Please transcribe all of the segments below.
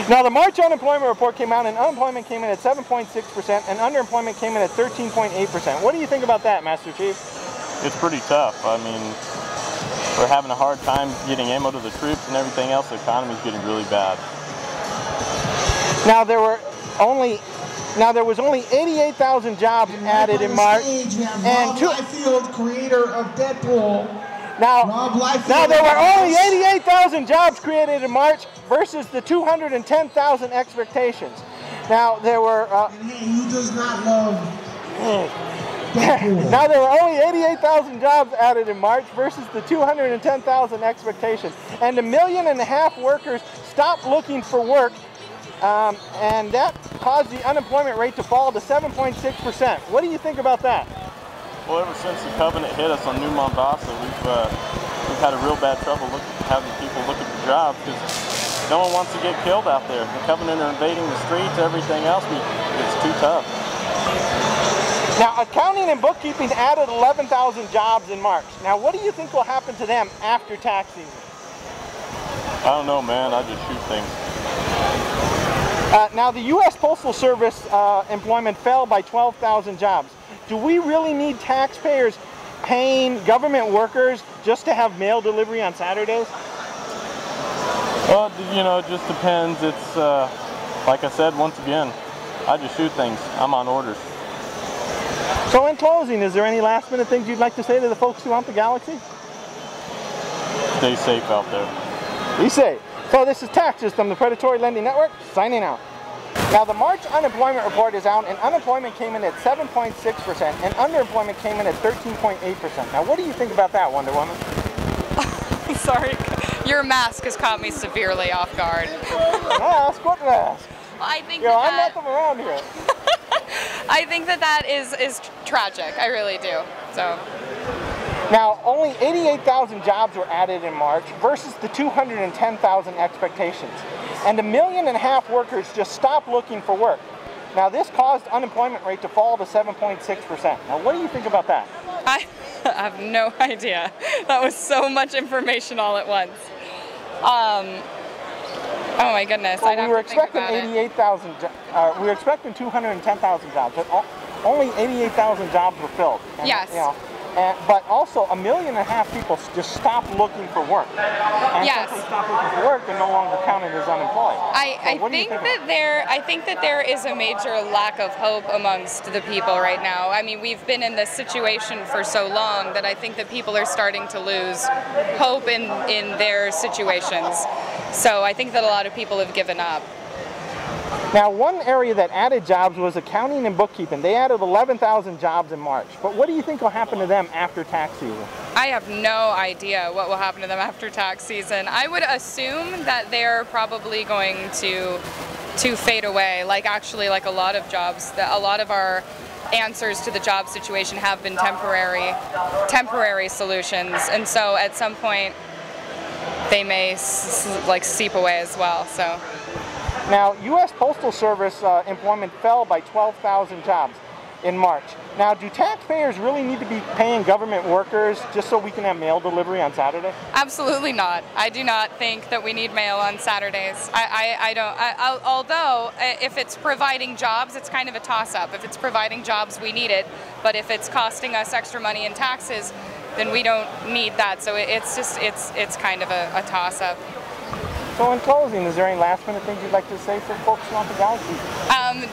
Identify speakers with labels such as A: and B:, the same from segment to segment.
A: Now, the March unemployment report came out, and unemployment came in at 7.6%, and underemployment came in at 13.8%. What do you think about that, Master Chief?
B: It's pretty tough. I mean, we're having a hard time getting ammo to the troops and everything else. The economy's getting really bad.
A: Now, there was only 88,000 jobs added in March, and
C: Liefeld, creator of Deadpool.
A: Now there were only 88,000 jobs created in March versus the 210,000 expectations. Now there were.
C: Who does not love Deadpool?
A: Now there were only 88,000 jobs added in March versus the 210,000 expectations, and 1.5 million workers stopped looking for work, and that caused the unemployment rate to fall to 7.6%. What do you think about that?
B: Well, ever since the covenant hit us on New Mombasa, we've had a real bad trouble having people looking for jobs because no one wants to get killed out there. The covenant are invading the streets, everything else, it's too tough.
A: Now, accounting and bookkeeping added 11,000 jobs in March. Now, what do you think will happen to them after tax season?
B: I don't know, man. I just shoot things.
A: Now, the U.S. Postal Service employment fell by 12,000 jobs. Do we really need taxpayers paying government workers just to have mail delivery on Saturdays?
B: Well, you know, it just depends. It's, like I said, once again, I just shoot things. I'm on orders.
A: So in closing, is there any last minute things you'd like to say to the folks who want the Galaxy?
B: Stay safe out there.
A: Be safe. So this is Tax System, the Predatory Lending Network, signing out. Now, the March unemployment report is out, and unemployment came in at 7.6%, and underemployment came in at 13.8%. Now, what do you think about that, Wonder Woman?
D: I'm sorry. Your mask has caught me severely off guard.
A: Mask? What mask?
D: I think
A: I'm not from around here.
D: I think that is tragic. I really do. So.
A: Now, only 88,000 jobs were added in March versus the 210,000 expectations. And 1.5 million workers just stopped looking for work. Now, this caused unemployment rate to fall to 7.6%. Now, what do you think about that?
D: I have no idea. That was so much information all at once. Oh my goodness!
A: Well, we were expecting 88,000. We were expecting 210,000 jobs, but only 88,000 jobs were filled. And,
D: yes.
A: You know, but also 1.5 million people just stopped looking for work. And
D: yes.
A: Since they stopped looking for work, they're no longer counted as unemployed.
D: I think that there is a major lack of hope amongst the people right now. I mean, we've been in this situation for so long that I think that people are starting to lose hope in their situations. So I think that a lot of people have given up.
A: Now, one area that added jobs was accounting and bookkeeping. They added 11,000 jobs in March. But what do you think will happen to them after tax season?
D: I have no idea what will happen to them after tax season. I would assume that they're probably going to fade away. Like a lot of jobs, a lot of our answers to the job situation have been temporary solutions, and so at some point they may seep away as well. So.
A: Now, U.S. Postal Service employment fell by 12,000 jobs in March. Now, do taxpayers really need to be paying government workers just so we can have mail delivery on Saturday?
D: Absolutely not. I do not think that we need mail on Saturdays. I don't. Although, if it's providing jobs, it's kind of a toss-up. If it's providing jobs, we need it. But if it's costing us extra money in taxes, then we don't need that. So it's kind of a toss-up.
A: So in closing, is there any last minute things you'd like to say for folks who want the Galaxy?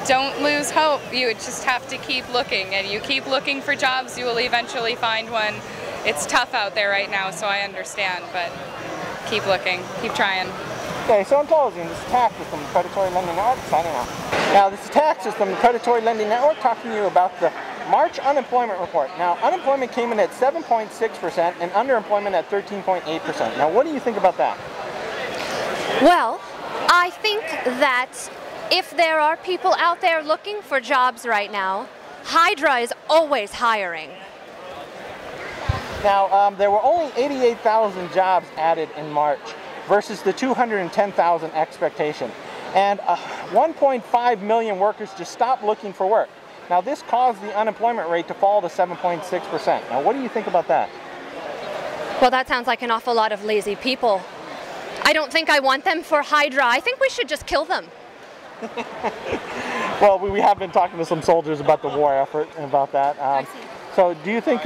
D: Don't lose hope. You just have to keep looking, and you keep looking for jobs, you will eventually find one. It's tough out there right now, so I understand, but keep looking, keep trying.
A: Okay, so in closing, this is Tax System, the Predatory Lending Network, signing out. Now, this is Tax System, the Predatory Lending Network, talking to you about the March unemployment report. Now, unemployment came in at 7.6% and underemployment at 13.8%. Now, what do you think about that?
E: Well, I think that if there are people out there looking for jobs right now, Hydra is always hiring.
A: Now, there were only 88,000 jobs added in March versus the 210,000 expectation. And 1.5 million workers just stopped looking for work. Now, this caused the unemployment rate to fall to 7.6%. Now, what do you think about that?
E: Well, that sounds like an awful lot of lazy people. I don't think I want them for Hydra. I think we should just kill them.
A: Well, we have been talking to some soldiers about the war effort and about that. So do you think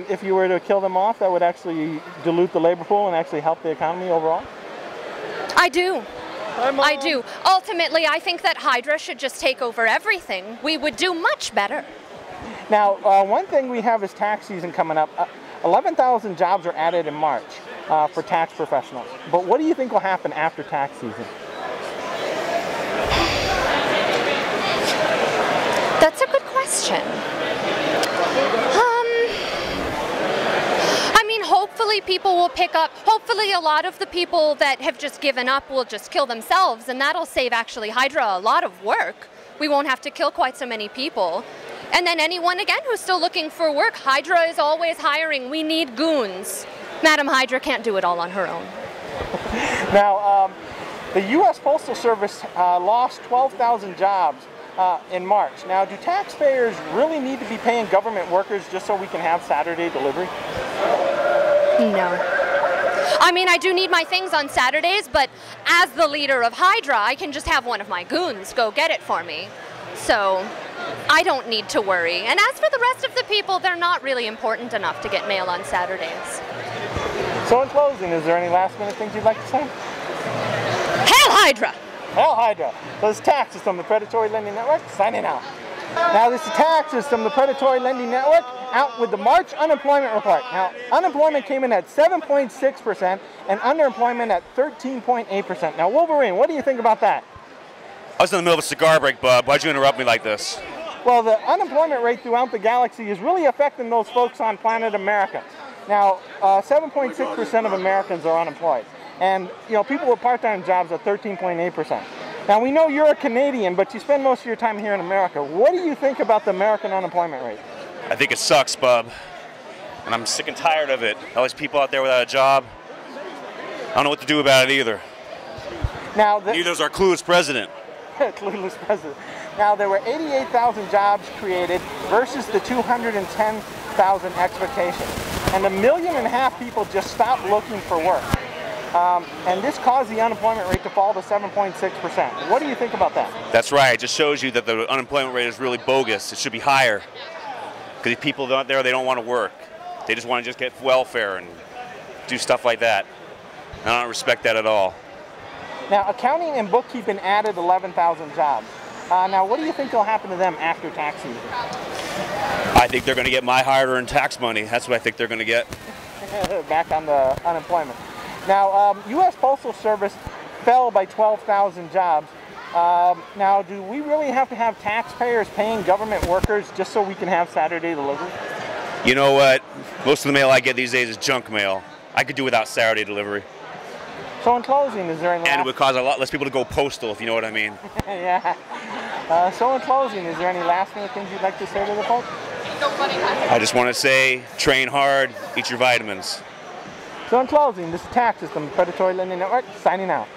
A: if you were to kill them off, that would actually dilute the labor pool and actually help the economy overall?
E: I do. I do. Ultimately, I think that Hydra should just take over everything. We would do much better.
A: Now, one thing we have is tax season coming up. 11,000 jobs are added in March for tax professionals. But what do you think will happen after tax season?
E: That's a good question. I mean, hopefully people will pick up. Hopefully a lot of the people that have just given up will just kill themselves, and that'll save actually Hydra a lot of work. We won't have to kill quite so many people. And then anyone, again, who's still looking for work, Hydra is always hiring. We need goons. Madam Hydra can't do it all on her own.
A: Now, the U.S. Postal Service lost 12,000 jobs in March. Now, do taxpayers really need to be paying government workers just so we can have Saturday delivery?
E: No. I mean, I do need my things on Saturdays, but as the leader of Hydra, I can just have one of my goons go get it for me. So I don't need to worry. And as for the rest of the people, they're not really important enough to get mail on Saturdays.
A: So in closing, is there any last minute things you'd like to say?
E: Hail Hydra!
A: Hail Hydra! So this is Tax System, the Predatory Lending Network, signing out. Now this is Tax System, the Predatory Lending Network, out with the March unemployment report. Now, unemployment came in at 7.6% and underemployment at 13.8%. Now, Wolverine, what do you think about that?
F: I was in the middle of a cigar break, Bub. Why'd you interrupt me like this?
A: Well, the unemployment rate throughout the galaxy is really affecting those folks on planet America. Now, 7.6% of Americans are unemployed. And, you know, people with part-time jobs are 13.8%. Now, we know you're a Canadian, but you spend most of your time here in America. What do you think about the American unemployment rate?
F: I think it sucks, Bub. And I'm sick and tired of it. All these people out there without a job. I don't know what to do about it either.
A: Now,
F: neither's our clueless president.
A: Clueless president. Now, there were 88,000 jobs created versus the 210,000 expectations. And 1.5 million people just stopped looking for work. And this caused the unemployment rate to fall to 7.6%. What do you think about that?
F: That's right. It just shows you that the unemployment rate is really bogus. It should be higher. Because these people out there, they don't want to work. They just want to just get welfare and do stuff like that. And I don't respect that at all.
A: Now, accounting and bookkeeping added 11,000 jobs. Now, what do you think will happen to them after tax season?
F: I think they're going to get my hard-earned tax money. That's what I think they're going to get.
A: Back on the unemployment. Now, U.S. Postal Service fell by 12,000 jobs. Now, do we really have to have taxpayers paying government workers just so we can have Saturday delivery?
F: You know what? Most of the mail I get these days is junk mail. I could do without Saturday delivery.
A: So in closing, is there any
F: And it would cause a lot less people to go postal, if you know what I mean.
A: Yeah. So in closing, is there any last minute things you'd like to say to the folks?
F: I just want to say, train hard, eat your vitamins.
A: So in closing, this is Tax System, Predatory Lending Network, signing out.